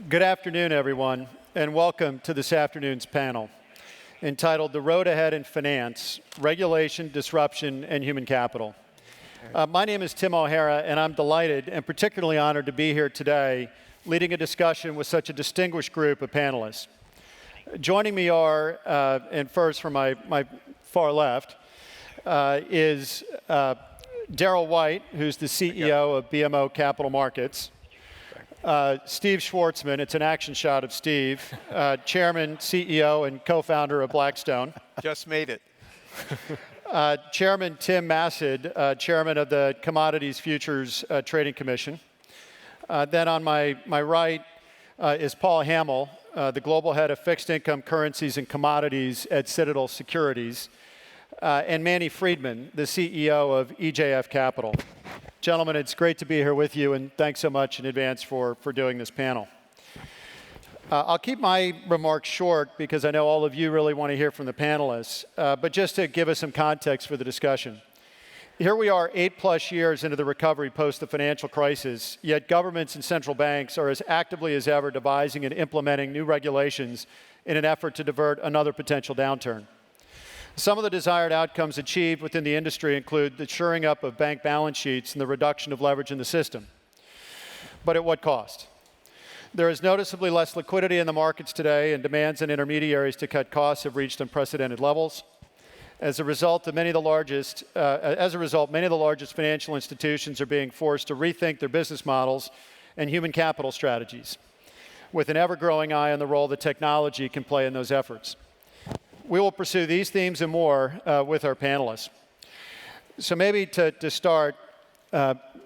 Good afternoon, everyone, and welcome to this afternoon's panel entitled The Road Ahead in Finance, Regulation, Disruption, and Human Capital. My name is Tim O'Hara, and I'm delighted and particularly honored to be here today leading a discussion with such a distinguished group of panelists. Joining me are, and first from my far left, is Darrell White, who's the CEO of BMO Capital Markets. Steve Schwartzman, it's an action shot of Steve, Chairman, CEO, and co-founder of Blackstone. Just made it. Chairman Tim Massid, Chairman of the Commodities Futures Trading Commission. Then on my right is Paul Hamill, the Global Head of Fixed Income, Currencies, and Commodities at Citadel Securities, and Manny Friedman, the CEO of EJF Capital. Gentlemen, it's great to be here with you, and thanks so much in advance for doing this panel. I'll keep my remarks short because I know all of you really want to hear from the panelists, but just to give us some context for the discussion. Here we are 8+ years into the recovery post the financial crisis, yet governments and central banks are as actively as ever devising and implementing new regulations in an effort to divert another potential downturn. Some of the desired outcomes achieved within the industry include the shoring up of bank balance sheets and the reduction of leverage in the system. But at what cost? There is noticeably less liquidity in the markets today, and demands on intermediaries to cut costs have reached unprecedented levels. As a result, many of the largest financial institutions are being forced to rethink their business models and human capital strategies, with an ever-growing eye on the role that technology can play in those efforts. We will pursue these themes and more with our panelists. So maybe to start,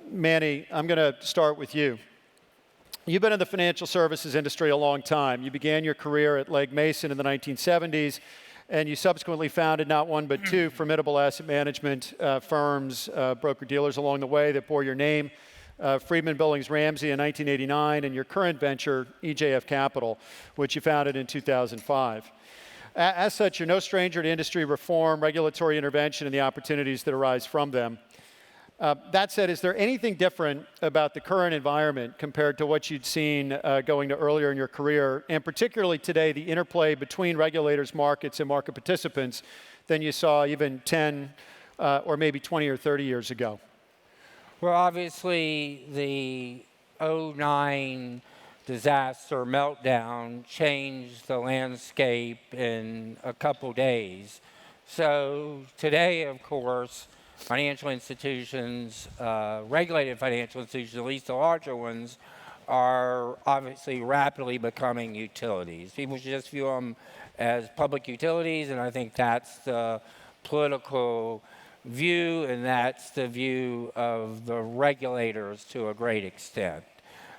Manny, I'm going to start with you. You've been in the financial services industry a long time. You began your career at Legg Mason in the 1970s, and you subsequently founded not one but two formidable asset management firms, broker-dealers along the way that bore your name, Friedman Billings Ramsey in 1989, and your current venture, EJF Capital, which you founded in 2005. As such, you're no stranger to industry reform, regulatory intervention, and the opportunities that arise from them. That said, is there anything different about the current environment compared to what you'd seen going to earlier in your career, and particularly today, the interplay between regulators, markets, and market participants than you saw even 10 or maybe 20 or 30 years ago? Well, obviously, the 2009 disaster meltdown changed the landscape in a couple days. So today, of course, financial institutions, regulated financial institutions, at least the larger ones, are obviously rapidly becoming utilities. People should just view them as public utilities, and I think that's the political view, and that's the view of the regulators to a great extent.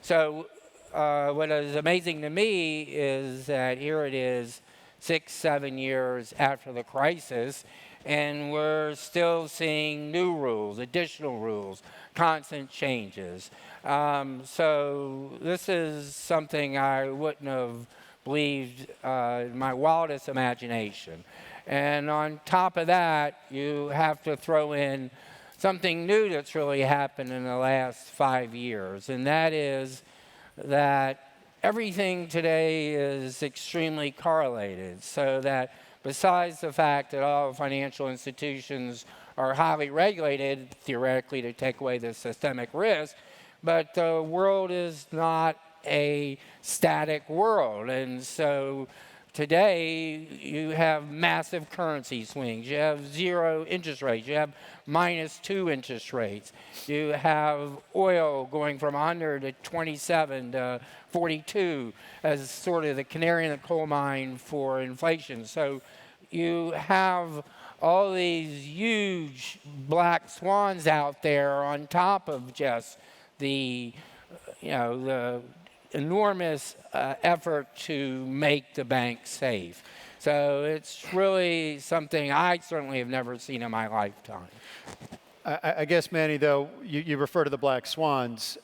So what is amazing to me is that here it is 6-7 years after the crisis, and we're still seeing new rules, additional rules, constant changes. So this is something I wouldn't have believed in my wildest imagination. And on top of that, you have to throw in something new that's really happened in the last 5 years, and that is that everything today is extremely correlated, so that besides the fact that all financial institutions are highly regulated, theoretically to take away the systemic risk, but the world is not a static world. And so today you have massive currency swings, you have zero interest rates, you have -2 interest rates, you have oil going from 100 to 27 to 42 as sort of the canary in the coal mine for inflation. So you have all these huge black swans out there on top of just the, the enormous effort to make the bank safe. So it's really something I certainly have never seen in my lifetime. I guess, Manny, though, you refer to the black swans.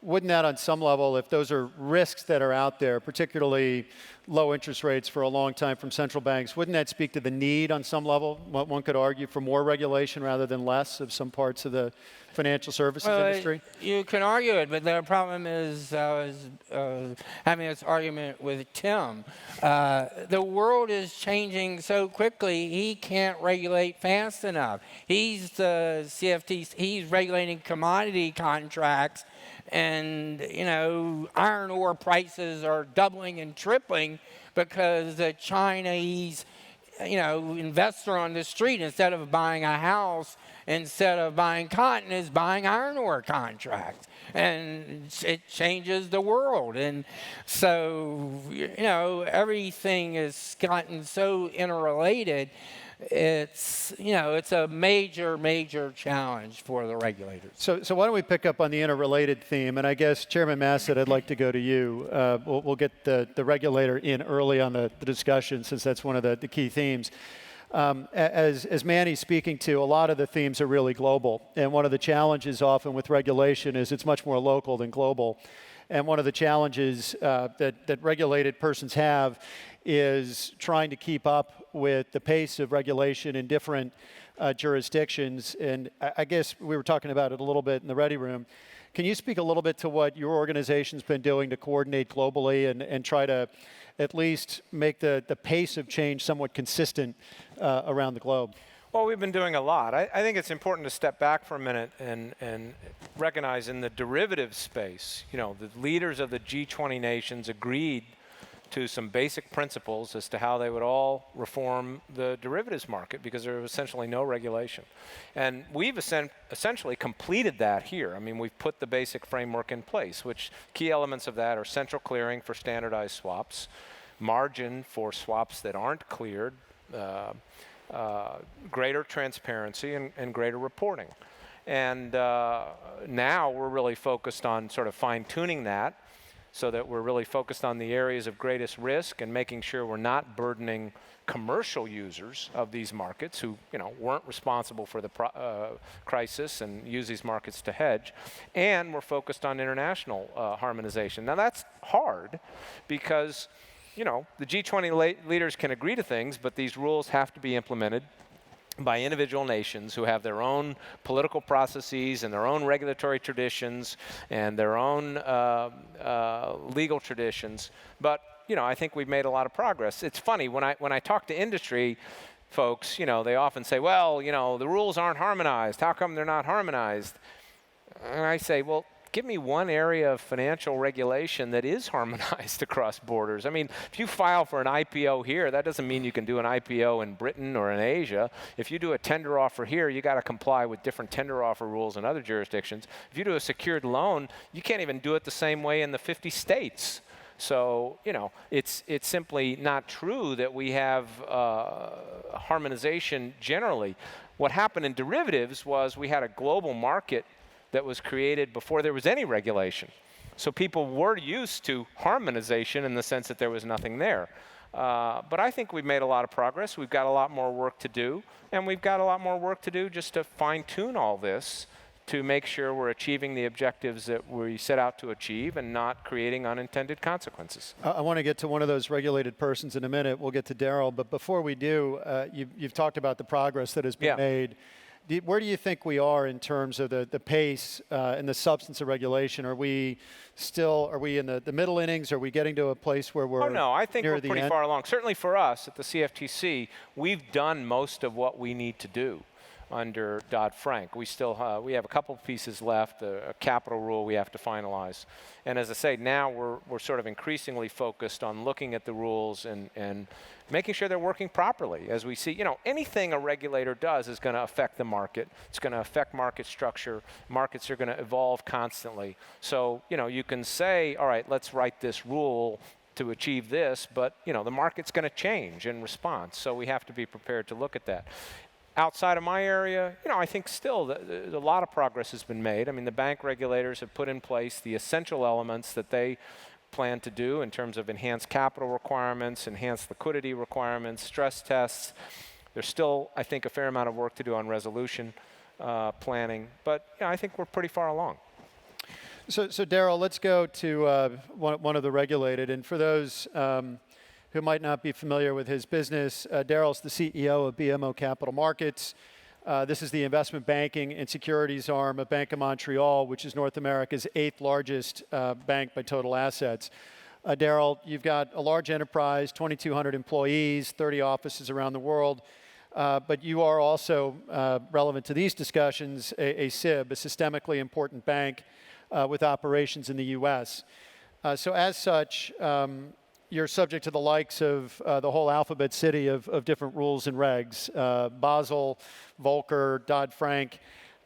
wouldn't that on some level, if those are risks that are out there, particularly low interest rates for a long time from central banks, wouldn't that speak to the need on some level, one could argue, for more regulation rather than less of some parts of the financial services industry? You can argue it, but the problem is, I was having this argument with Tim. The world is changing so quickly, he can't regulate fast enough. He's the CFTC, he's regulating commodity contracts, and iron ore prices are doubling and tripling because the Chinese investor on the street, instead of buying a house, instead of buying cotton, is buying iron ore contracts. And it changes the world. And so, everything has gotten so interrelated. It's a major, major challenge for the regulators. So why don't we pick up on the interrelated theme? And I guess, Chairman Massett, I'd like to go to you. We'll get the regulator in early on the discussion, since that's one of the key themes. As Manny's speaking to, a lot of the themes are really global. And one of the challenges often with regulation is it's much more local than global. And one of the challenges that regulated persons have is trying to keep up with the pace of regulation in different jurisdictions. And I guess we were talking about it a little bit in the Ready Room. Can you speak a little bit to what your organization's been doing to coordinate globally and try to at least make the pace of change somewhat consistent around the globe? Well, we've been doing a lot. I think it's important to step back for a minute and recognize in the derivative space, the leaders of the G20 nations agreed to some basic principles as to how they would all reform the derivatives market, because there was essentially no regulation. And we've essentially completed that here. I mean, we've put the basic framework in place, which key elements of that are central clearing for standardized swaps, margin for swaps that aren't cleared, greater transparency and greater reporting. And now we're really focused on sort of fine-tuning that, so that we're really focused on the areas of greatest risk and making sure we're not burdening commercial users of these markets who weren't responsible for the crisis and use these markets to hedge. And we're focused on international harmonization. Now that's hard because the G20 leaders can agree to things, but these rules have to be implemented by individual nations who have their own political processes and their own regulatory traditions and their own legal traditions. But I think we've made a lot of progress. It's funny, when I talk to industry folks, they often say, well, the rules aren't harmonized. How come they're not harmonized? And I say, well, give me one area of financial regulation that is harmonized across borders. I mean, if you file for an IPO here, that doesn't mean you can do an IPO in Britain or in Asia. If you do a tender offer here, you got to comply with different tender offer rules in other jurisdictions. If you do a secured loan, you can't even do it the same way in the 50 states. So, it's simply not true that we have harmonization generally. What happened in derivatives was we had a global market that was created before there was any regulation. So people were used to harmonization in the sense that there was nothing there. But I think we've made a lot of progress. We've got a lot more work to do. And we've got a lot more work to do just to fine-tune all this to make sure we're achieving the objectives that we set out to achieve and not creating unintended consequences. I want to get to one of those regulated persons in a minute. We'll get to Daryl. But before we do, you've talked about the progress that has been made. Where do you think we are in terms of the pace and the substance of regulation? Are we in the middle innings? Are we getting to a place where we're no, I think we're pretty end? far along. Certainly for us at the CFTC, we've done most of what we need to do under Dodd-Frank. We still we have a couple of pieces left, a capital rule we have to finalize. And as I say, now we're sort of increasingly focused on looking at the rules and making sure they're working properly. As we see, anything a regulator does is going to affect the market. It's going to affect market structure. Markets are going to evolve constantly. So, you can say, all right, let's write this rule to achieve this, but, the market's going to change in response. So we have to be prepared to look at that. Outside of my area, I think still a lot of progress has been made. I mean, the bank regulators have put in place the essential elements that they plan to do in terms of enhanced capital requirements, enhanced liquidity requirements, stress tests. There's still, I think, a fair amount of work to do on resolution planning. But I think we're pretty far along. So Daryl, let's go to one of the regulated. And for those who might not be familiar with his business, Daryl's the CEO of BMO Capital Markets. This is the investment banking and securities arm of Bank of Montreal, which is North America's 8th largest bank by total assets. Daryl, you've got a large enterprise, 2,200 employees, 30 offices around the world. But you are also, relevant to these discussions, a SIB, a systemically important bank with operations in the U.S. So as such, you're subject to the likes of the whole alphabet city of different rules and regs, Basel, Volcker, Dodd-Frank,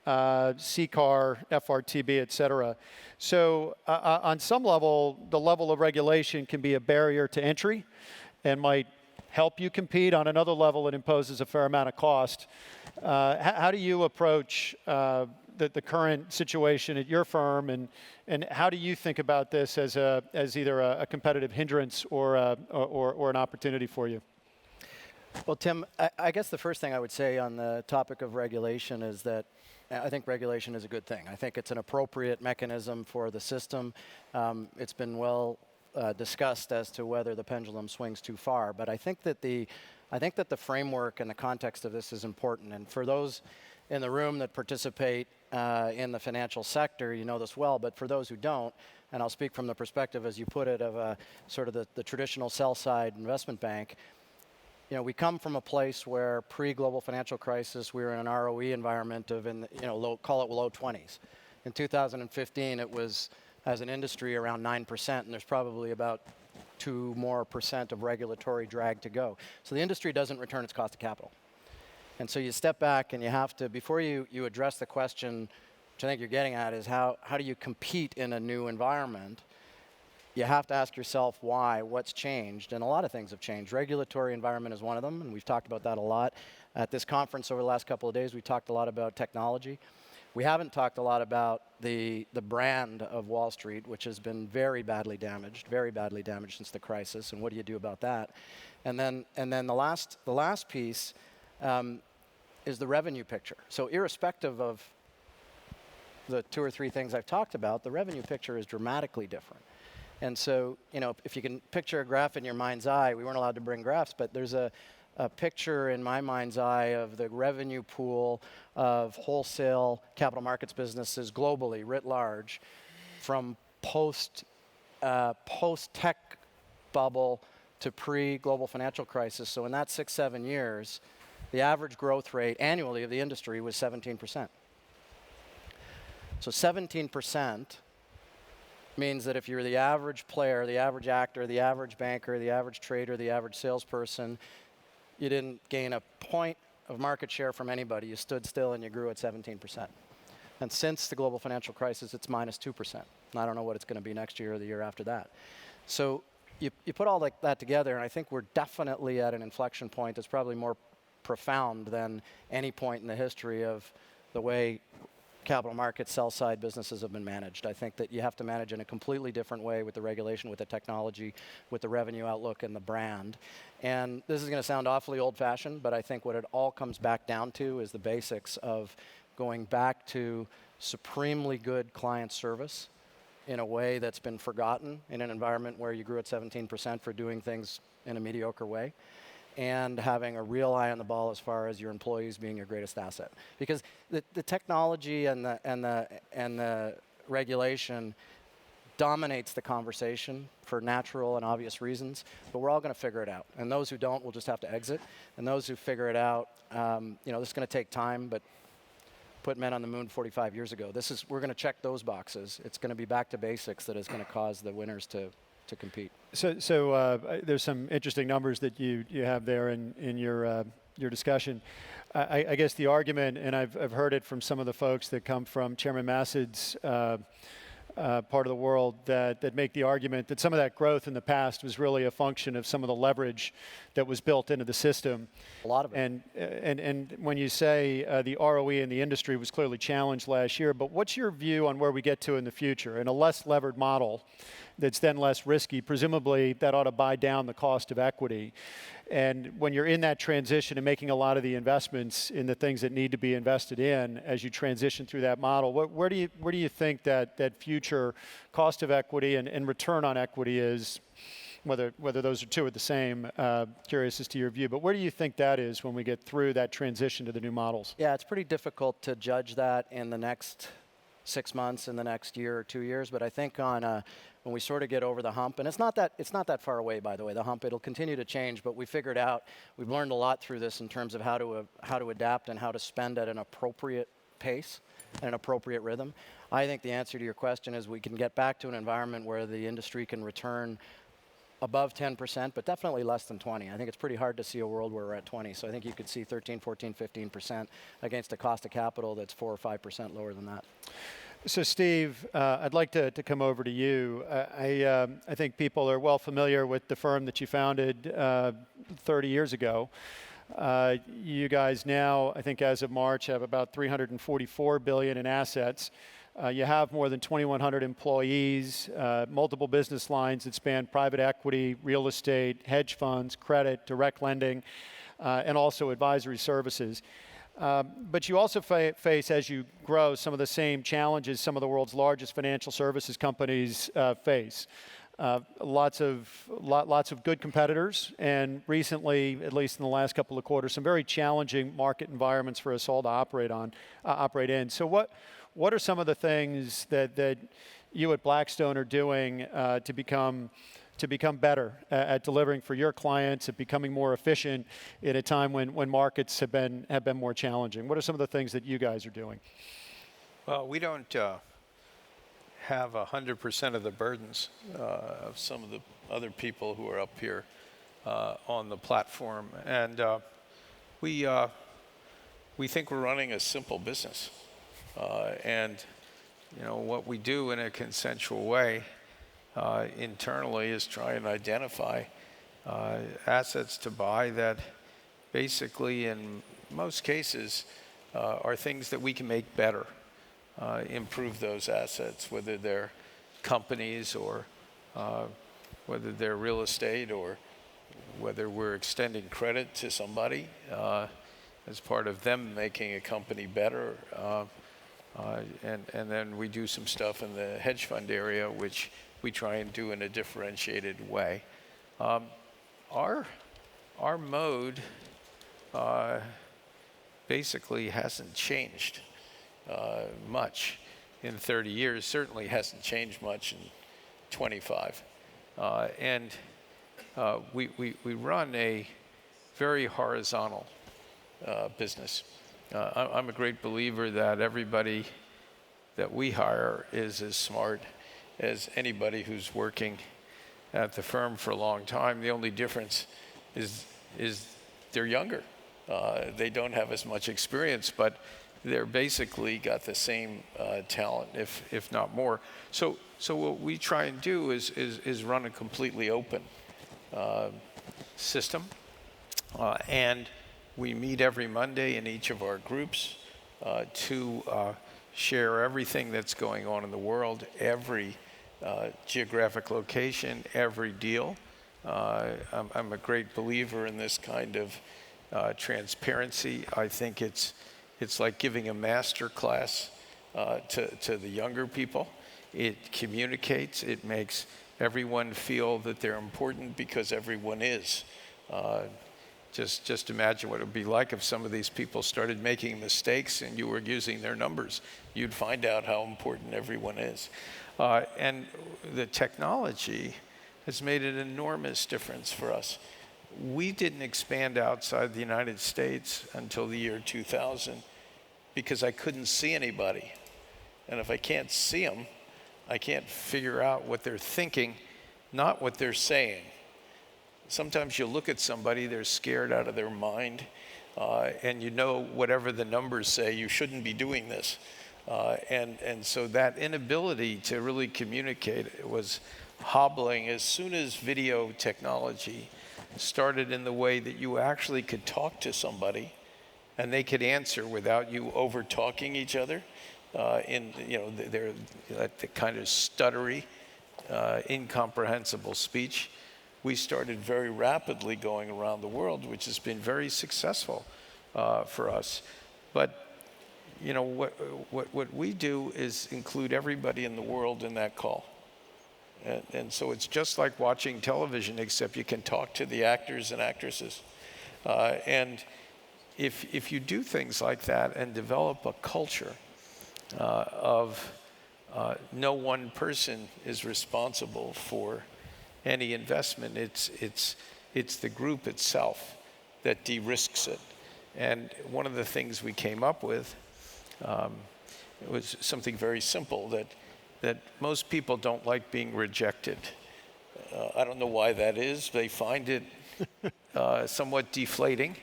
CCAR, FRTB, et cetera. So on some level, the level of regulation can be a barrier to entry and might help you compete. On another level, it imposes a fair amount of cost. How do you approach the current situation at your firm, and how do you think about this as either a competitive hindrance or an opportunity for you? Well, Tim, I guess the first thing I would say on the topic of regulation is that I think regulation is a good thing. I think it's an appropriate mechanism for the system. It's been well discussed as to whether the pendulum swings too far, but I think that the framework and the context of this is important. And for those in the room that participate in the financial sector, you know this well, but for those who don't, and I'll speak from the perspective, as you put it, of a sort of the traditional sell-side investment bank, you know, we come from a place where pre-global financial crisis, we were in an ROE environment of, call it low 20s. In 2015, it was, as an industry, around 9%, and there's probably about 2% more of regulatory drag to go. So the industry doesn't return its cost of capital. And so you step back and you have to, before you address the question, which I think you're getting at, is how do you compete in a new environment? You have to ask yourself why, what's changed, and a lot of things have changed. Regulatory environment is one of them, and we've talked about that a lot. At this conference over the last couple of days, we talked a lot about technology. We haven't talked a lot about the brand of Wall Street, which has been very badly damaged since the crisis, and what do you do about that? And then the last piece is the revenue picture. So irrespective of the 2 or 3 things I've talked about, the revenue picture is dramatically different. And so, you know, if you can picture a graph in your mind's eye, we weren't allowed to bring graphs, but there's a picture in my mind's eye of the revenue pool of wholesale capital markets businesses globally, writ large, from post-tech bubble to pre-global financial crisis. So in that 6-7 years, the average growth rate annually of the industry was 17%. So 17% means that if you're the average player, the average actor, the average banker, the average trader, the average salesperson, you didn't gain a point of market share from anybody. You stood still and you grew at 17%. And since the global financial crisis, it's minus 2%. And I don't know what it's going to be next year or the year after that. So you put all that together, and I think we're definitely at an inflection point that's probably more profound than any point in the history of the way capital markets, sell-side businesses have been managed. I think that you have to manage in a completely different way with the regulation, with the technology, with the revenue outlook and the brand. And this is going to sound awfully old-fashioned, but I think what it all comes back down to is the basics of going back to supremely good client service in a way that's been forgotten in an environment where you grew at 17% for doing things in a mediocre way, and having a real eye on the ball as far as your employees being your greatest asset. Because the technology and the regulation dominates the conversation for natural and obvious reasons, but we're all going to figure it out. And those who don't will just have to exit. And those who figure it out, this is going to take time, but put men on the moon 45 years ago. We're going to check those boxes. It's going to be back to basics that is going to cause the winners to compete. So there's some interesting numbers that you have there in your discussion. I guess the argument, and I've heard it from some of the folks that come from Chairman Massad's part of the world, that make the argument that some of that growth in the past was really a function of some of the leverage that was built into the system. A lot of it. And when you say the ROE in the industry was clearly challenged last year, but what's your view on where we get to in the future? In a less levered model, that's then less risky. Presumably, that ought to buy down the cost of equity. And when you're in that transition and making a lot of the investments in the things that need to be invested in as you transition through that model, where do you think that future cost of equity and return on equity is? Whether those are two are the same, curious as to your view. But where do you think that is when we get through that transition to the new models? Yeah, it's pretty difficult to judge that in the next 6 months, in the next year or 2 years. But I think when we sort of get over the hump, and it's not that far away, by the way, the hump, it'll continue to change, but we've learned a lot through this in terms of how to adapt and how to spend at an appropriate pace and an appropriate rhythm. I think the answer to your question is we can get back to an environment where the industry can return above 10%, but definitely less than 20. I think it's pretty hard to see a world where we're at 20. So I think you could see 13, 14, 15% against a cost of capital that's 4 or 5% lower than that. So Steve, I'd like to come over to you. I think people are well familiar with the firm that you founded 30 years ago. You guys now, I think as of March, have about $344 billion in assets. You have more than 2,100 employees, multiple business lines that span private equity, real estate, hedge funds, credit, direct lending, and also advisory services. But you also face, as you grow, some of the same challenges some of the world's largest financial services companies face. Lots of good competitors, and recently, at least in the last couple of quarters, some very challenging market environments for us all to operate in. So what are some of the things that you at Blackstone are doing to become better at delivering for your clients, at becoming more efficient in a time when markets have been more challenging? What are some of the things that you guys are doing? Well, we don't have 100% of the burdens of some of the other people who are up here on the platform, and we think we're running a simple business. And what we do in a consensual way internally is try and identify assets to buy that basically in most cases are things that we can make better, improve those assets, whether they're companies or whether they're real estate or whether we're extending credit to somebody as part of them making a company better. And then we do some stuff in the hedge fund area, which we try and do in a differentiated way. Our mode basically hasn't changed much in 30 years. Certainly hasn't changed much in 25. And we run a very horizontal business. I'm a great believer that everybody that we hire is as smart as anybody who's working at the firm for a long time. The only difference is they're younger. They don't have as much experience, but they're basically got the same talent, if not more. So what we try and do is run a completely open system, and we meet every Monday in each of our groups to share everything that's going on in the world, every geographic location, every deal. I'm a great believer in this kind of transparency. I think it's like giving a master class to the younger people. It communicates. It makes everyone feel that they're important because everyone is. Just imagine what it would be like if some of these people started making mistakes and you were using their numbers. You'd find out how important everyone is. And the technology has made an enormous difference for us. We didn't expand outside the United States until the year 2000 because I couldn't see anybody. And if I can't see them, I can't figure out what they're thinking, not what they're saying. Sometimes you look at somebody, they're scared out of their mind, and whatever the numbers say, you shouldn't be doing this. And so that inability to really communicate was hobbling as soon as video technology started in the way that you actually could talk to somebody and they could answer without you over talking each other. They're the kind of stuttery incomprehensible speech. We started very rapidly going around the world, which has been very successful for us. But you know, what we do is include everybody in the world in that call. And so it's just like watching television, except you can talk to the actors and actresses. And if you do things like that and develop a culture of no one person is responsible for any investment, it's the group itself that de-risks it. And one of the things we came up with was something very simple, that most people don't like being rejected. I don't know why that is. They find it somewhat deflating,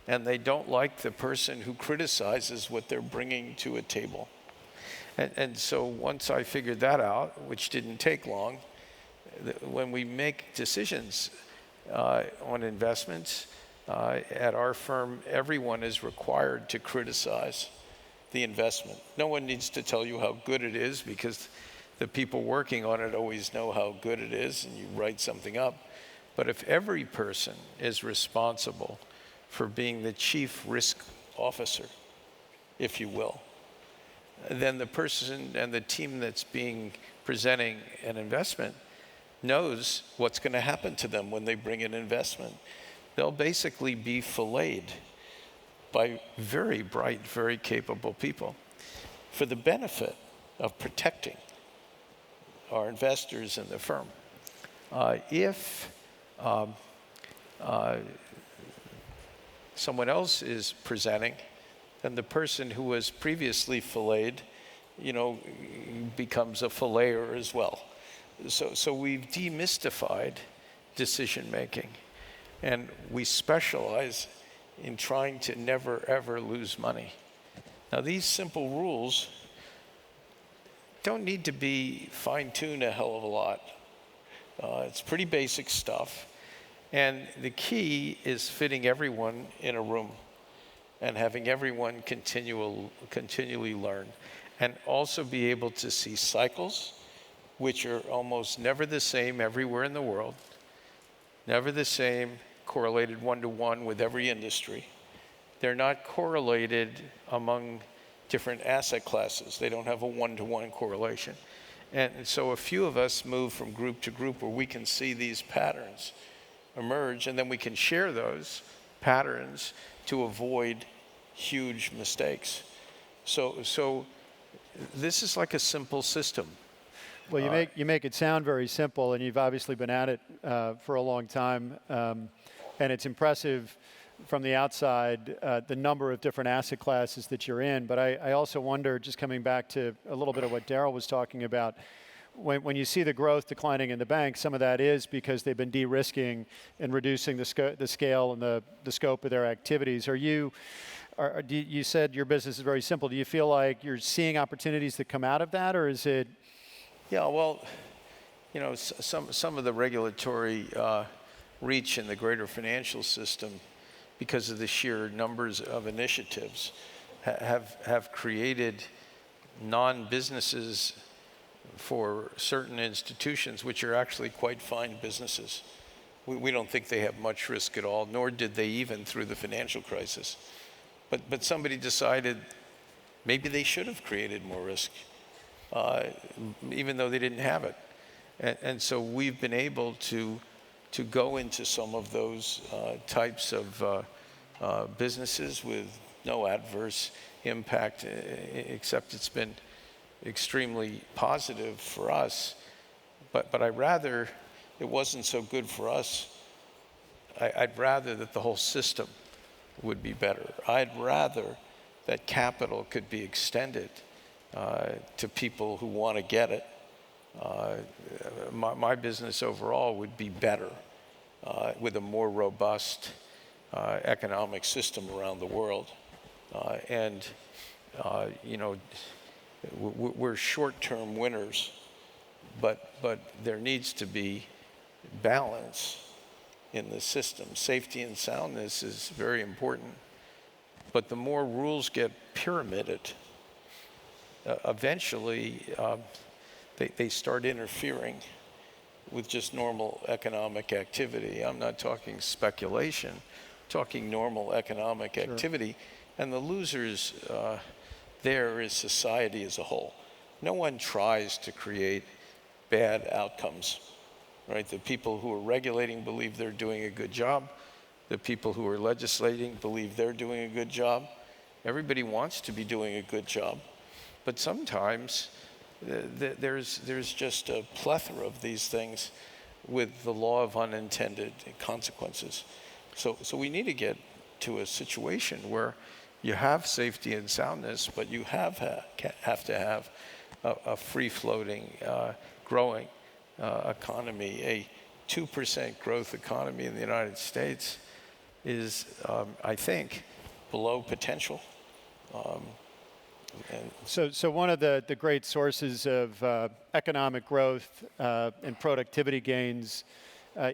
and they don't like the person who criticizes what they're bringing to a table. And so once I figured that out, which didn't take long, when we make decisions on investments at our firm, everyone is required to criticize the investment. No one needs to tell you how good it is, because the people working on it always know how good it is, and you write something up. But if every person is responsible for being the chief risk officer, if you will, then the person and the team that's presenting an investment knows what's going to happen to them when they bring an investment. They'll basically be filleted by very bright, very capable people for the benefit of protecting our investors in the firm. If someone else is presenting, then the person who was previously filleted, becomes a filleter as well. So we've demystified decision making, and we specialize in trying to never ever lose money. Now, these simple rules don't need to be fine-tuned a hell of a lot. It's pretty basic stuff, and the key is fitting everyone in a room and having everyone continually learn, and also be able to see cycles, which are almost never the same everywhere in the world, never the same, correlated one-to-one with every industry. They're not correlated among different asset classes. They don't have a one-to-one correlation. And so a few of us move from group to group where we can see these patterns emerge, and then we can share those patterns to avoid huge mistakes. So this is like a simple system. Well, you make it sound very simple, and you've obviously been at it for a long time. And it's impressive from the outside, the number of different asset classes that you're in. But I also wonder, just coming back to a little bit of what Daryl was talking about, when you see the growth declining in the bank, some of that is because they've been de-risking and reducing the scale and the scope of their activities. You said your business is very simple. Do you feel like you're seeing opportunities that come out of that, or is it? Yeah, well, some of the regulatory reach in the greater financial system, because of the sheer numbers of initiatives, have created non-businesses for certain institutions, which are actually quite fine businesses. We don't think they have much risk at all, nor did they even through the financial crisis. But somebody decided maybe they should have created more risk, even though they didn't have it. And so we've been able to go into some of those types of businesses with no adverse impact, except it's been extremely positive for us. But I'd rather it wasn't so good for us. I'd rather that the whole system would be better. I'd rather that capital could be extended to people who want to get it. My business overall would be better with a more robust economic system around the world. We're short-term winners, but there needs to be balance in the system. Safety and soundness is very important, but the more rules get pyramided, eventually they start interfering with just normal economic activity. I'm not talking speculation, I'm talking normal economic activity. And the losers there is society as a whole. No one tries to create bad outcomes, right? The people who are regulating believe they're doing a good job. The people who are legislating believe they're doing a good job. Everybody wants to be doing a good job. But sometimes there's just a plethora of these things with the law of unintended consequences. So we need to get to a situation where you have safety and soundness, but you have to have a free-floating, growing economy. A 2% growth economy in the United States is, I think, below potential. So one of the great sources of economic growth and productivity gains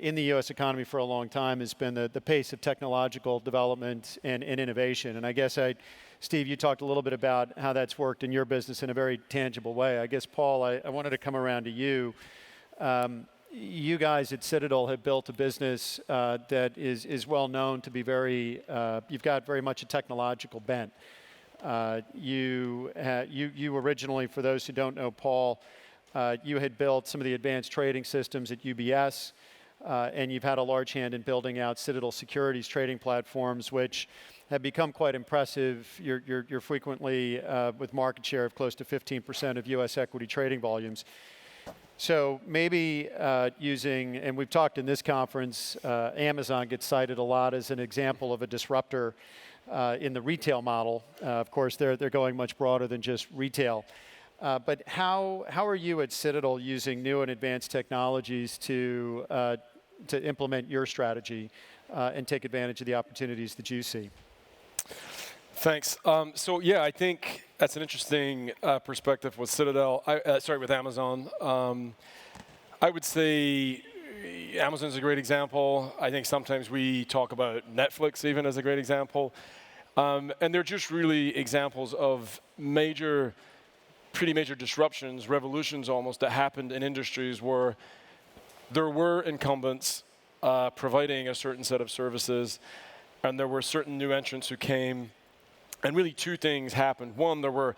in the U.S. economy for a long time has been the pace of technological development and innovation. And I guess, Steve, you talked a little bit about how that's worked in your business in a very tangible way. I guess, Paul, I wanted to come around to you. You guys at Citadel have built a business that is well known to be you've got very much a technological bent. You originally, for those who don't know Paul, you had built some of the advanced trading systems at UBS, and you've had a large hand in building out Citadel Securities trading platforms, which have become quite impressive. You're frequently with market share of close to 15% of U.S. equity trading volumes. So maybe and we've talked in this conference, Amazon gets cited a lot as an example of a disruptor in the retail model. Of course, they're going much broader than just retail. But how are you at Citadel using new and advanced technologies to implement your strategy and take advantage of the opportunities that you see? Thanks. So yeah, I think that's an interesting perspective with Citadel. With Amazon. I would say Amazon's a great example. I think sometimes we talk about Netflix even as a great example. And they're just really examples of pretty major disruptions, revolutions almost, that happened in industries where there were incumbents providing a certain set of services, and there were certain new entrants who came. And really two things happened. One, there were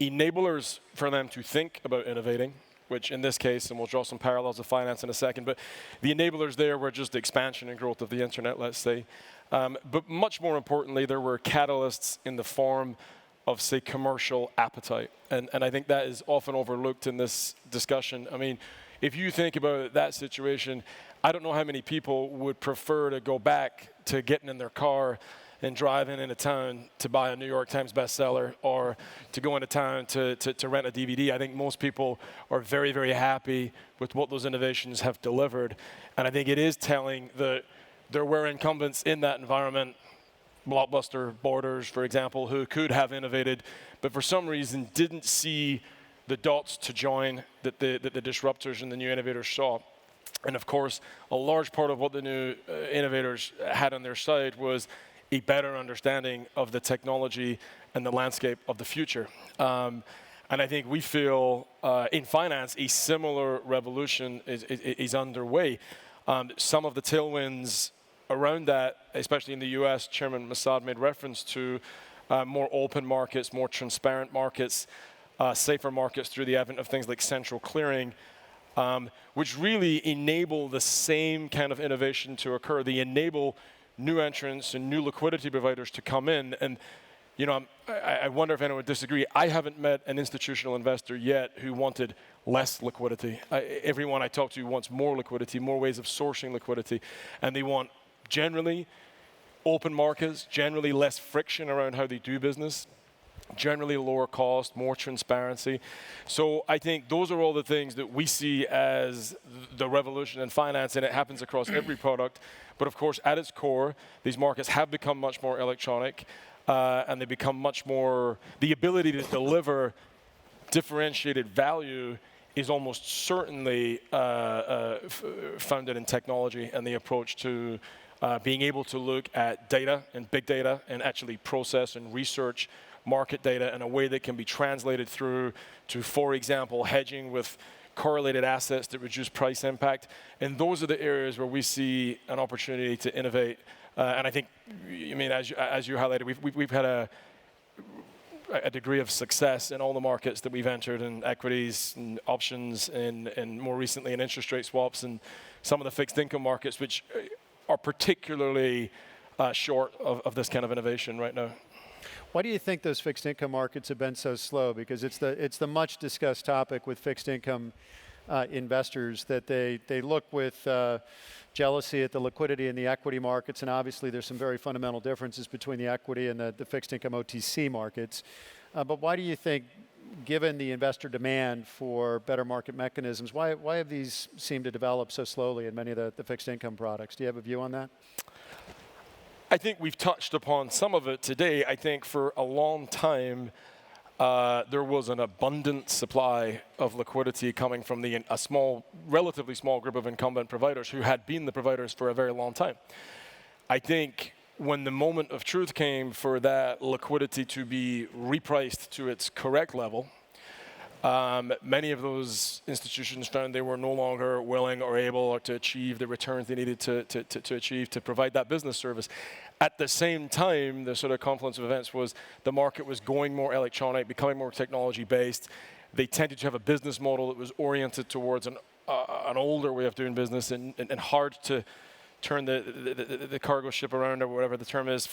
enablers for them to think about innovating, which in this case, and we'll draw some parallels of finance in a second, but the enablers there were just the expansion and growth of the internet, let's say. But much more importantly, there were catalysts in the form of, say, commercial appetite. And I think that is often overlooked in this discussion. I mean, if you think about that situation, I don't know how many people would prefer to go back to getting in their car and driving into town to buy a New York Times bestseller or to go into town to rent a DVD. I think most people are very, very happy with what those innovations have delivered. And I think it is telling that there were incumbents in that environment, Blockbuster, Borders, for example, who could have innovated, but for some reason didn't see the dots to join that the disruptors and the new innovators saw. And of course, a large part of what the new innovators had on their side was a better understanding of the technology and the landscape of the future. And I think we feel in finance a similar revolution is underway. Some of the tailwinds around that, especially in the US, Chairman Mossad made reference to more open markets, more transparent markets, safer markets through the advent of things like central clearing, which really enable the same kind of innovation to occur. They enable new entrants and new liquidity providers to come in. And I wonder if anyone would disagree. I haven't met an institutional investor yet who wanted less liquidity. Everyone I talk to wants more liquidity, more ways of sourcing liquidity. And they want generally open markets, generally less friction around how they do business, generally lower cost, more transparency. So I think those are all the things that we see as the revolution in finance, and it happens across every product. But of course, at its core, these markets have become much more electronic, and they become much more, the ability to deliver differentiated value is almost certainly founded in technology and the approach to being able to look at data and big data and actually process and research market data in a way that can be translated through to, for example, hedging with correlated assets that reduce price impact. And those are the areas where we see an opportunity to innovate. And I think, I mean, as you highlighted, we've had a degree of success in all the markets that we've entered, in equities and options, and more recently in interest rate swaps and some of the fixed income markets, which are particularly short of this kind of innovation right now. Why do you think those fixed income markets have been so slow? Because it's the much discussed topic with fixed income investors, that they look with jealousy at the liquidity in the equity markets, and obviously there's some very fundamental differences between the equity and the fixed income OTC markets. But why do you think, given the investor demand for better market mechanisms, why have these seemed to develop so slowly in many of the fixed income products? Do you have a view on that? I think we've touched upon some of it today. I think for a long time, there was an abundant supply of liquidity coming from a relatively small group of incumbent providers who had been the providers for a very long time. I think when the moment of truth came for that liquidity to be repriced to its correct level, many of those institutions found they were no longer willing or able to achieve the returns they needed to achieve to provide that business service. At the same time, the sort of confluence of events was the market was going more electronic, becoming more technology-based. They tended to have a business model that was oriented towards an older way of doing business and hard to turn the cargo ship around, or whatever the term is,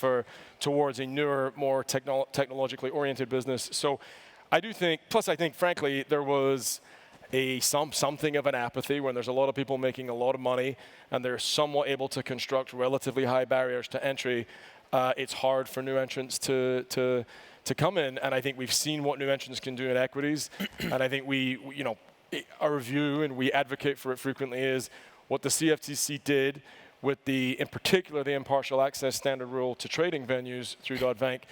towards a newer, more technologically oriented business. So I do think, plus I think, frankly, there was something of an apathy when there's a lot of people making a lot of money and they're somewhat able to construct relatively high barriers to entry. It's hard for new entrants to come in, and I think we've seen what new entrants can do in equities. And I think our view, and we advocate for it frequently, is what the CFTC did with in particular the impartial access standard rule to trading venues through Dodd-Frank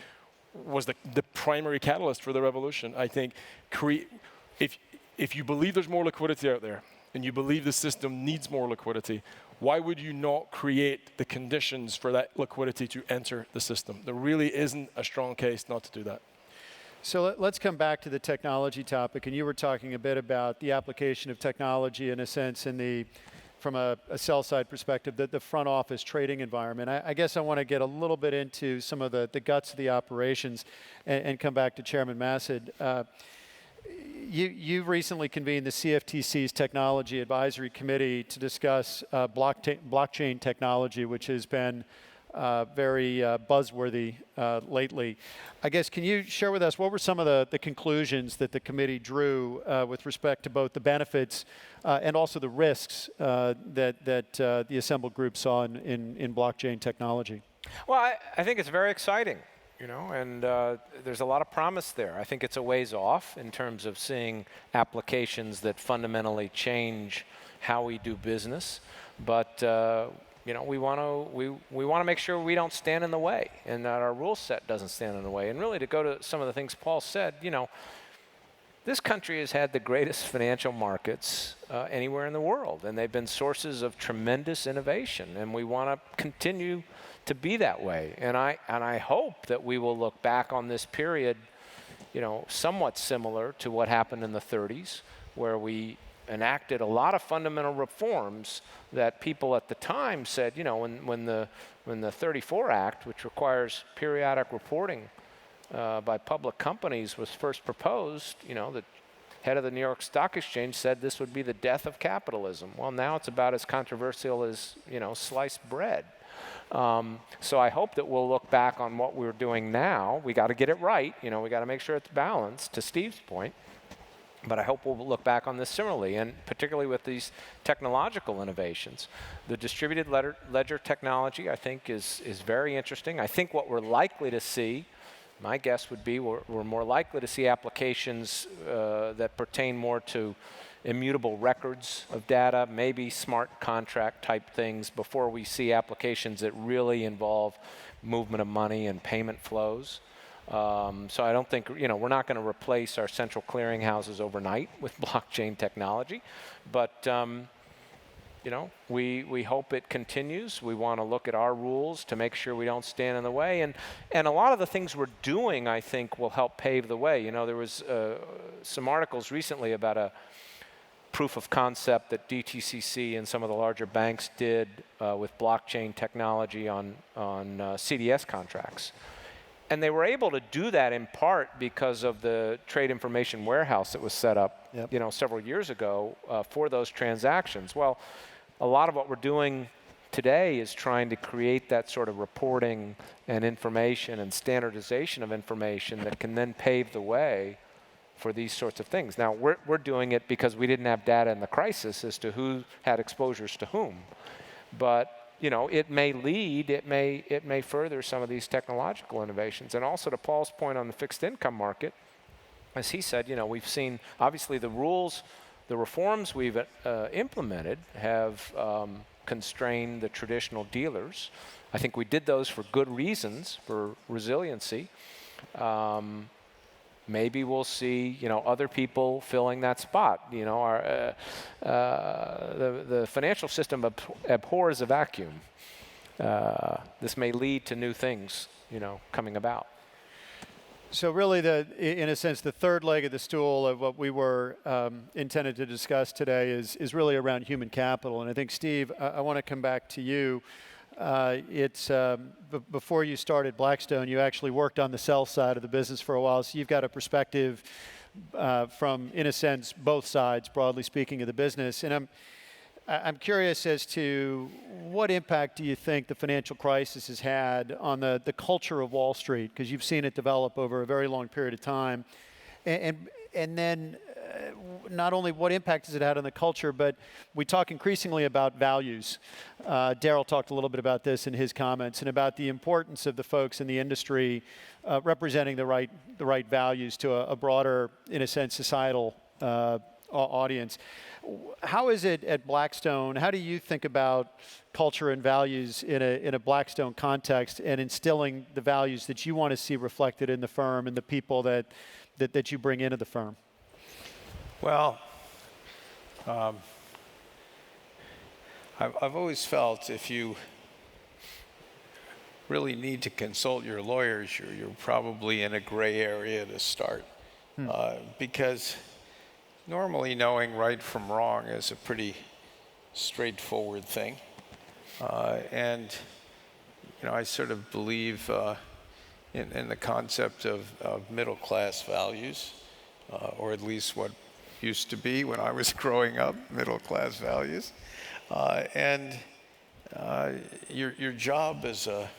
was the primary catalyst for the revolution. I think if you believe there's more liquidity out there and you believe the system needs more liquidity, why would you not create the conditions for that liquidity to enter the system? There really isn't a strong case not to do that. So let's come back to the technology topic. And you were talking a bit about the application of technology, in a sense, from a sell-side perspective, the front office trading environment. I guess I want to get a little bit into some of the guts of the operations and come back to Chairman Massid. You recently convened the CFTC's Technology Advisory Committee to discuss blockchain technology, which has been very buzzworthy lately. I guess, can you share with us what were some of the conclusions that the committee drew with respect to both the benefits and also the risks that the assembled group saw in blockchain technology? Well, I think it's very exciting, and there's a lot of promise there. I think it's a ways off in terms of seeing applications that fundamentally change how we do business, but we want to make sure we don't stand in the way and that our rule set doesn't stand in the way. And really, to go to some of the things Paul said, this country has had the greatest financial markets anywhere in the world, and they've been sources of tremendous innovation, and we want to continue to be that way. And I hope that we will look back on this period, somewhat similar to what happened in the 30s, where we enacted a lot of fundamental reforms that people at the time said, when the 34 Act, which requires periodic reporting by public companies, was first proposed, the head of the New York Stock Exchange said this would be the death of capitalism. Well, now it's about as controversial as, sliced bread. So I hope that we'll look back on what we're doing now. We got to get it right. We got to make sure it's balanced, to Steve's point. But I hope we'll look back on this similarly, and particularly with these technological innovations. The distributed ledger technology, I think, is very interesting. I think what we're likely to see, my guess would be we're more likely to see applications that pertain more to immutable records of data, maybe smart contract type things, before we see applications that really involve movement of money and payment flows. So I don't think, we're not going to replace our central clearinghouses overnight with blockchain technology, but we hope it continues. We want to look at our rules to make sure we don't stand in the way, and a lot of the things we're doing, I think, will help pave the way. There was some articles recently about a proof of concept that DTCC and some of the larger banks did with blockchain technology on CDS contracts. And they were able to do that in part because of the trade information warehouse that was set up, several years ago for those transactions. Well, a lot of what we're doing today is trying to create that sort of reporting and information and standardization of information that can then pave the way for these sorts of things. Now, we're doing it because we didn't have data in the crisis as to who had exposures to whom. But it may lead, it may further some of these technological innovations. And also to Paul's point on the fixed income market, as he said, we've seen obviously the rules, the reforms we've implemented have constrained the traditional dealers. I think we did those for good reasons, for resiliency. Maybe we'll see, other people filling that spot. The financial system abhors a vacuum. This may lead to new things, coming about. So really, in a sense, the third leg of the stool of what we were intended to discuss today is really around human capital. And I think, Steve, I want to come back to you. Before you started Blackstone, you actually worked on the sell side of the business for a while, so you've got a perspective from, in a sense, both sides, broadly speaking, of the business. And I'm curious as to what impact do you think the financial crisis has had on the culture of Wall Street, because you've seen it develop over a very long period of time, and then not only what impact has it had on the culture, but we talk increasingly about values. Daryl talked a little bit about this in his comments, and about the importance of the folks in the industry representing the right values to a broader, in a sense, societal audience. How is it at Blackstone? How do you think about culture and values in a Blackstone context, and instilling the values that you want to see reflected in the firm and the people that you bring into the firm? Well, I've always felt if you really need to consult your lawyers, you're probably in a gray area to start. Because normally knowing right from wrong is a pretty straightforward thing. And I sort of believe in the concept of middle-class values, or at least what used to be when I was growing up, middle-class values. And your job as a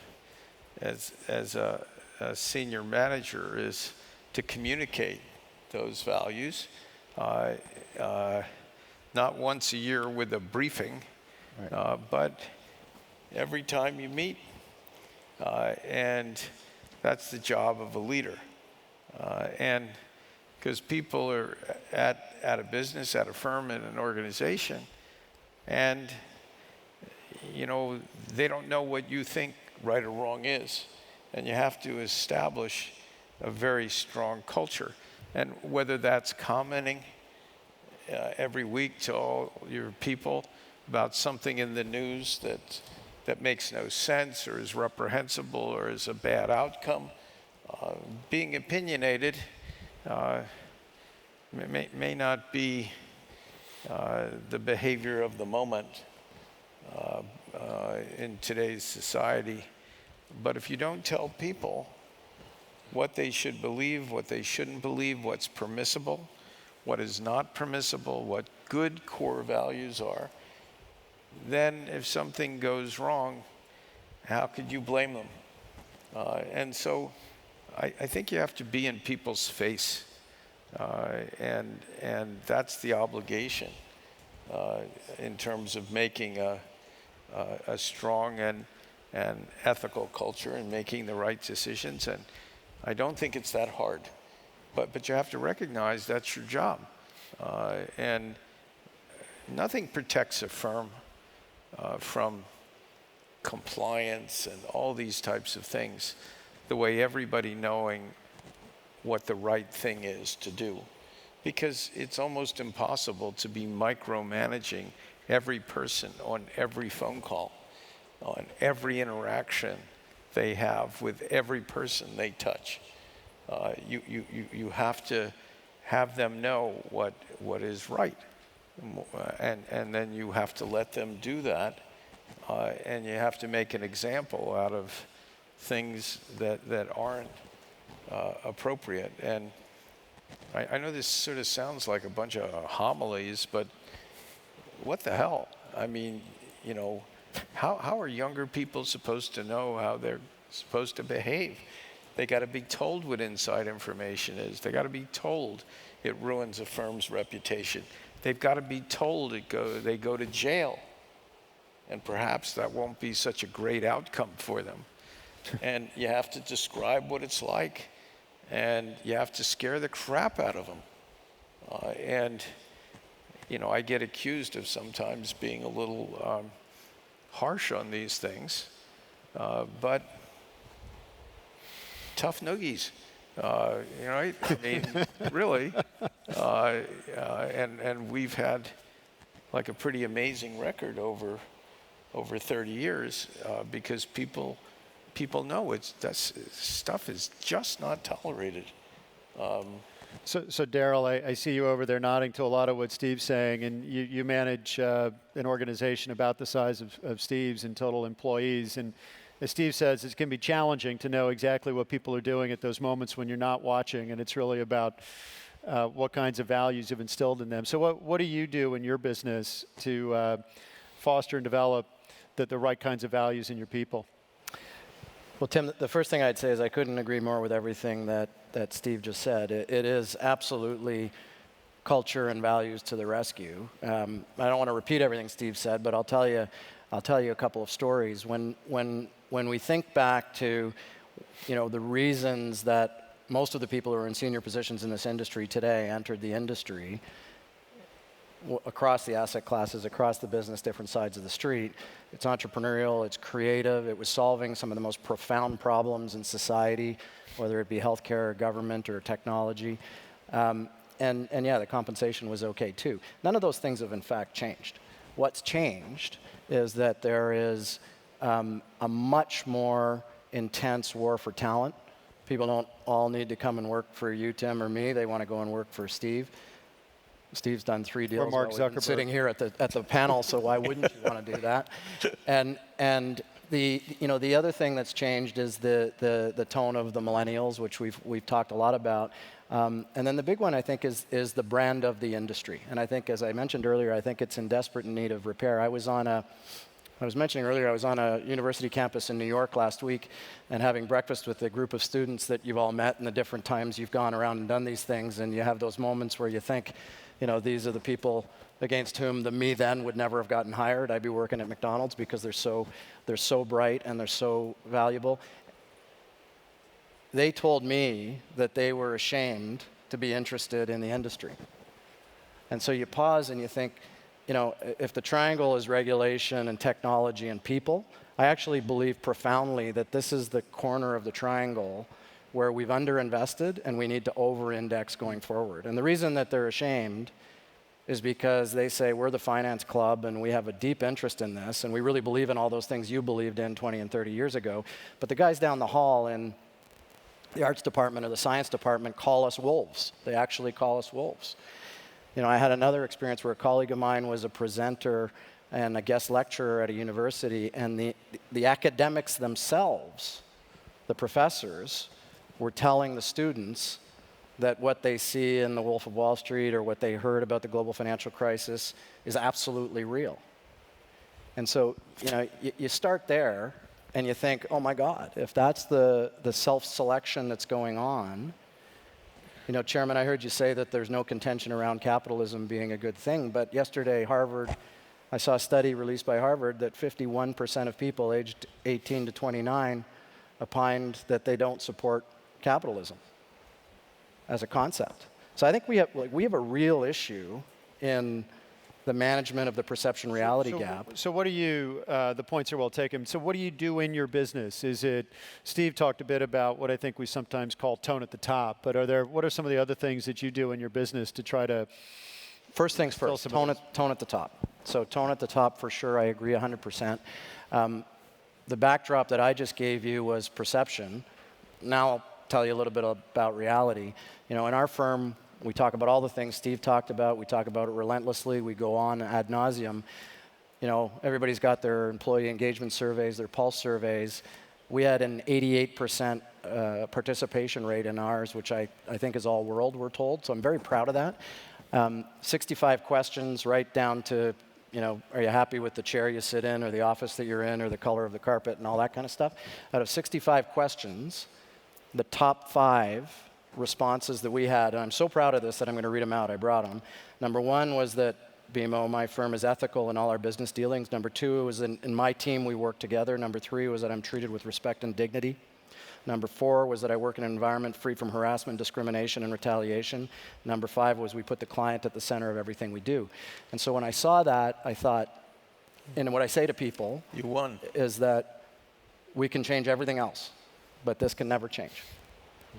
senior manager is to communicate those values, not once a year with a briefing, but every time you meet. And that's the job of a leader. And because people are at a business, at a firm, in an organization, and they don't know what you think right or wrong is, and you have to establish a very strong culture. And whether that's commenting every week to all your people about something in the news that makes no sense, or is reprehensible, or is a bad outcome, being opinionated may not be the behavior of the moment in today's society. But if you don't tell people what they should believe, what they shouldn't believe, what's permissible, what is not permissible, what good core values are, then if something goes wrong, how could you blame them? And so I think you have to be in people's face, and that's the obligation in terms of making a strong and ethical culture and making the right decisions. And I don't think it's that hard, but you have to recognize that's your job. And nothing protects a firm from compliance and all these types of things the way everybody knowing what the right thing is to do. Because it's almost impossible to be micromanaging every person on every phone call, on every interaction they have with every person they touch. You have to have them know what is right, and then you have to let them do that, and you have to make an example out of things that aren't appropriate. And I know this sort of sounds like a bunch of homilies, but what the hell? I mean, you know, how are younger people supposed to know how they're supposed to behave? They got to be told what inside information is. They got to be told it ruins a firm's reputation. They've got to be told they go to jail. And perhaps that won't be such a great outcome for them. And you have to describe what it's like. And you have to scare the crap out of them. And, you know, I get accused of sometimes being a little harsh on these things. But tough noogies. You know, I mean, really. And we've had like a pretty amazing record over 30 years because people know that stuff is just not tolerated. So Daryl, I see you over there nodding to a lot of what Steve's saying, and you manage an organization about the size of Steve's in total employees. And as Steve says, it can be challenging to know exactly what people are doing at those moments when you're not watching, and it's really about what kinds of values you've instilled in them. So what do you do in your business to foster and develop the right kinds of values in your people? Well, Tim, the first thing I'd say is I couldn't agree more with everything that Steve just said. It is absolutely culture and values to the rescue. I don't want to repeat everything Steve said, but I'll tell you a couple of stories. When we think back to, you know, the reasons that most of the people who are in senior positions in this industry today entered the industry, across the asset classes, across the business, different sides of the street. It's entrepreneurial, it's creative, it was solving some of the most profound problems in society, whether it be healthcare or government or technology. And yeah, the compensation was okay too. None of those things have in fact changed. What's changed is that there is a much more intense war for talent. People don't all need to come and work for you, Tim, or me. They want to go and work for Steve. Steve's done 3 deals. Or Mark Zuckerberg. Sitting here at the panel, so why wouldn't you want to do that? And the other thing that's changed is the tone of the millennials, which we've talked a lot about. And then the big one, I think, is the brand of the industry. And I think, as I mentioned earlier, I think it's in desperate need of repair. I was mentioning earlier, I was on a university campus in New York last week and having breakfast with a group of students that you've all met in the different times you've gone around and done these things, and you have those moments where you think, you know, these are the people against whom the me then would never have gotten hired. I'd be working at McDonald's because they're so bright and they're so valuable. They told me that they were ashamed to be interested in the industry. And so you pause and you think, you know, if the triangle is regulation and technology and people, I actually believe profoundly that this is the corner of the triangle where we've underinvested and we need to over-index going forward. And the reason that they're ashamed is because they say, we're the finance club and we have a deep interest in this and we really believe in all those things you believed in 20 and 30 years ago. But the guys down the hall in the arts department or the science department call us wolves. They actually call us wolves. You know, I had another experience where a colleague of mine was a presenter and a guest lecturer at a university, and the academics themselves, the professors, were telling the students that what they see in The Wolf of Wall Street or what they heard about the global financial crisis is absolutely real. And so, you know, you start there and you think, oh my God, if that's the self-selection that's going on. You know, Chairman, I heard you say that there's no contention around capitalism being a good thing, but yesterday I saw a study released by Harvard that 51% of people aged 18 to 29 opined that they don't support capitalism as a concept. So I think we have a real issue in the management of the perception reality gap. So what do you, the points are well taken, so what do you do in your business? Is it, Steve talked a bit about what I think we sometimes call tone at the top, but what are some of the other things that you do in your business to try to First things first, tone at the top. So tone at the top for sure, I agree 100%. The backdrop that I just gave you was perception. Now I'll tell you a little bit about reality. You know, in our firm, We talk about all the things Steve talked about. We talk about it relentlessly. We go on ad nauseum. You know, everybody's got their employee engagement surveys, their pulse surveys. We had an 88% participation rate in ours, which I think is all world, we're told. So I'm very proud of that. 65 questions, right down to, you know, are you happy with the chair you sit in or the office that you're in or the color of the carpet and all that kind of stuff. Out of 65 questions, the top 5 responses that we had, and I'm so proud of this that I'm going to read them out. I brought them. Number 1 was that BMO, my firm, is ethical in all our business dealings. Number 2 was in my team we work together. Number 3 was that I'm treated with respect and dignity. Number 4 was that I work in an environment free from harassment, discrimination, and retaliation. Number 5 was we put the client at the center of everything we do. And so when I saw that, I thought, and what I say to people You won. is that we can change everything else, but this can never change.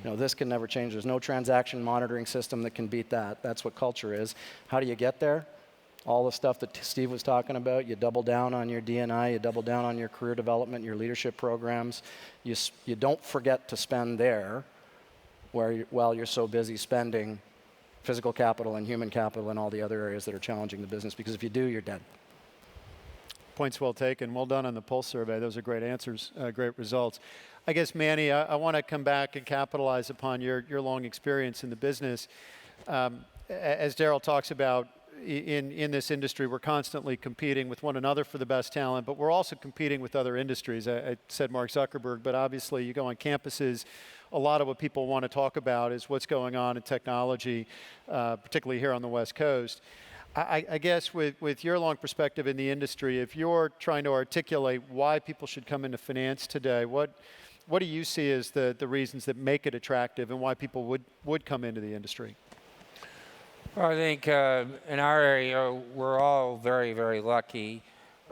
You know, this can never change. There's no transaction monitoring system that can beat that. That's what culture is. How do you get there? All the stuff that Steve was talking about, you double down on your D&I, you double down on your career development, your leadership programs. You don't forget to spend there while you're so busy spending physical capital and human capital and all the other areas that are challenging the business, because if you do, you're dead. Points well taken. Well done on the pulse survey. Those are great answers, great results. I guess, Manny, I want to come back and capitalize upon your long experience in the business. As Daryl talks about, in this industry, we're constantly competing with one another for the best talent, but we're also competing with other industries. I said Mark Zuckerberg, but obviously you go on campuses, a lot of what people want to talk about is what's going on in technology, particularly here on the West Coast. I guess with your long perspective in the industry, if you're trying to articulate why people should come into finance today, what do you see as the reasons that make it attractive and why people would come into the industry? Well, I think in our area, we're all very, very lucky,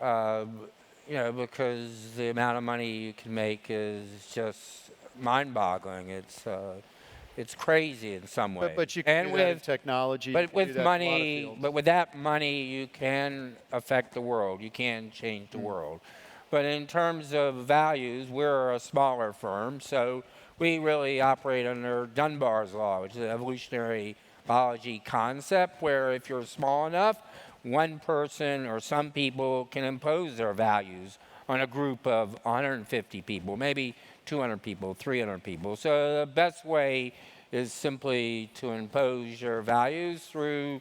you know, because the amount of money you can make is just mind-boggling. It's crazy in some ways. But you can do that in technology. But with money, with that money, you can affect the world. You can change the world. But in terms of values, we're a smaller firm, so we really operate under Dunbar's law, which is an evolutionary biology concept where if you're small enough, one person or some people can impose their values on a group of 150 people, maybe 200 people, 300 people. So the best way is simply to impose your values through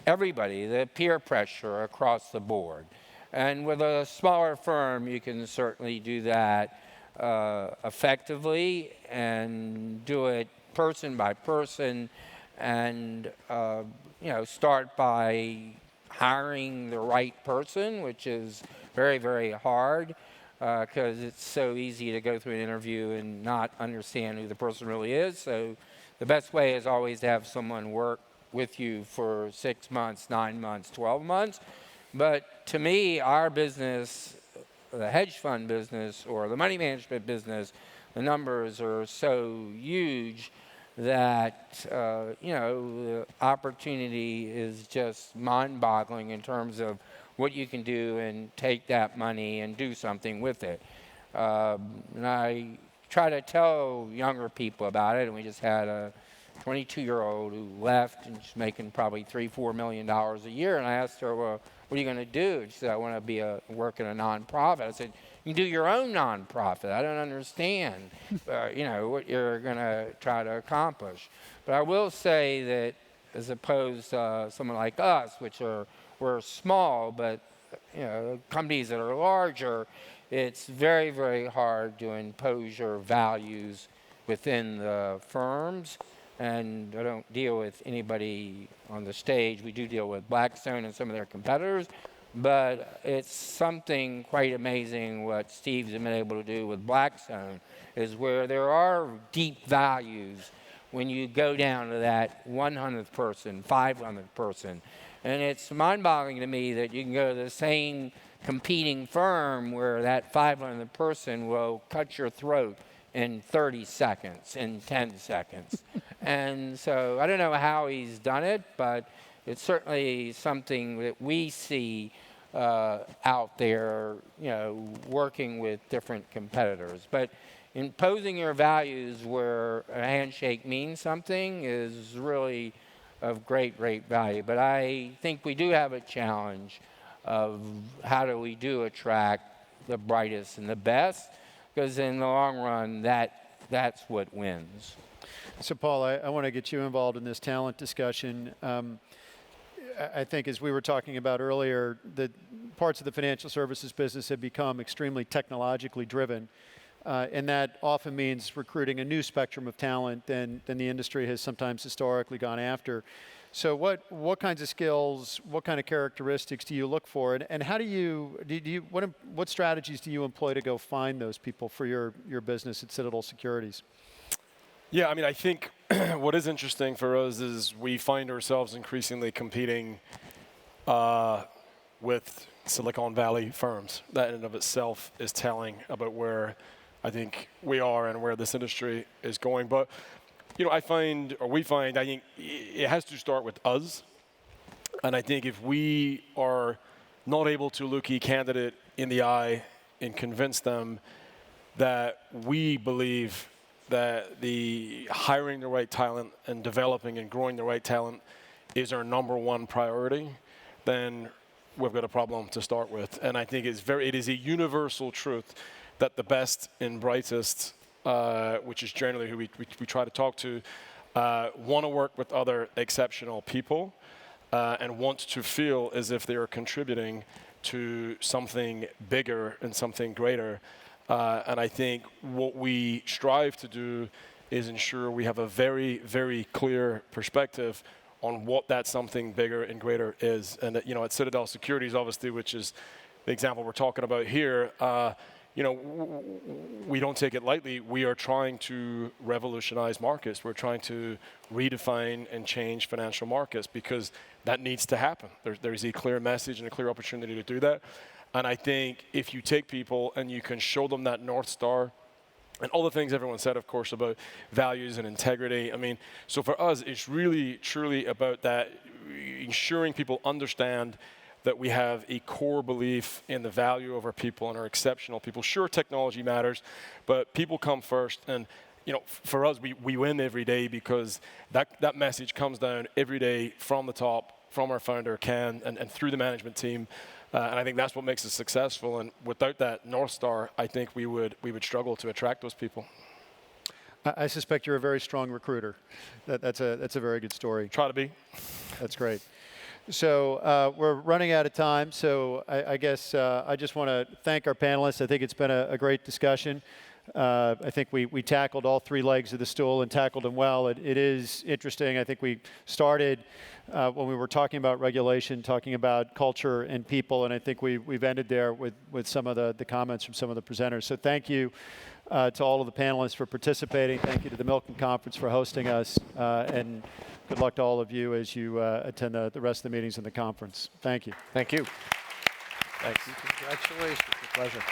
everybody, the peer pressure across the board. And with a smaller firm, you can certainly do that effectively and do it person by person. And you know, start by hiring the right person, which is very, very hard because it's so easy to go through an interview and not understand who the person really is. So the best way is always to have someone work with you for 6 months, 9 months, 12 months. But to me, our business, the hedge fund business or the money management business, the numbers are so huge that, you know, the opportunity is just mind-boggling in terms of what you can do and take that money and do something with it. And I try to tell younger people about it, and we just had a 22-year-old who left, and she's making probably $3-4 million a year, and I asked her, well, what are you going to do? She said, I want to work in a nonprofit. I said, you can do your own nonprofit. I don't understand, you know, what you're going to try to accomplish. But I will say that as opposed to someone like us, we're small, but, you know, companies that are larger, it's very, very hard to impose your values within the firms. And I don't deal with anybody on the stage. We do deal with Blackstone and some of their competitors. But it's something quite amazing what Steve's been able to do with Blackstone is where there are deep values when you go down to that 100th person, 500th person. And it's mind-boggling to me that you can go to the same competing firm where that 500th person will cut your throat in 30 seconds, in 10 seconds. And so I don't know how he's done it, but it's certainly something that we see out there, you know, working with different competitors. But imposing your values where a handshake means something is really of great, great value. But I think we do have a challenge of how do we attract the brightest and the best, because in the long run, that's what wins. So, Paul, I want to get you involved in this talent discussion. I think, as we were talking about earlier, the parts of the financial services business have become extremely technologically driven, and that often means recruiting a new spectrum of talent than the industry has sometimes historically gone after. So what kinds of skills, what kind of characteristics do you look for, and how what strategies do you employ to go find those people for your business at Citadel Securities? Yeah, I mean, I think what is interesting for us is we find ourselves increasingly competing with Silicon Valley firms. That in and of itself is telling about where I think we are and where this industry is going. But, you know, I think it has to start with us. And I think if we are not able to look each candidate in the eye and convince them that we believe that the hiring the right talent and developing and growing the right talent is our number one priority, then we've got a problem to start with. And I think it is a universal truth that the best and brightest, which is generally who we try to talk to, want to work with other exceptional people and want to feel as if they are contributing to something bigger and something greater. And I think what we strive to do is ensure we have a very, very clear perspective on what that something bigger and greater is. And that, you know, at Citadel Securities, obviously, which is the example we're talking about here, you know, we don't take it lightly. We are trying to revolutionize markets. We're trying to redefine and change financial markets because that needs to happen. There's a clear message and a clear opportunity to do that. And I think if you take people and you can show them that North Star and all the things everyone said, of course, about values and integrity. I mean, so for us, it's really, truly about that, ensuring people understand that we have a core belief in the value of our people and our exceptional people. Sure, technology matters, but people come first. And, you know, for us, we win every day because that message comes down every day from the top, from our founder, Ken, and through the management team. And I think that's what makes us successful. And without that North Star, I think we would struggle to attract those people. I suspect you're a very strong recruiter. That's a very good story. Try to be. That's great. So we're running out of time. So I guess I just want to thank our panelists. I think it's been a great discussion. I think we tackled all three legs of the stool and tackled them well. It is interesting. I think we started when we were talking about regulation, talking about culture and people, and I think we've ended there with some of the comments from some of the presenters. So thank you to all of the panelists for participating. Thank you to the Milken Conference for hosting us, and good luck to all of you as you attend the rest of the meetings in the conference. Thank you. Thank you. Thanks. Congratulations. It's a pleasure.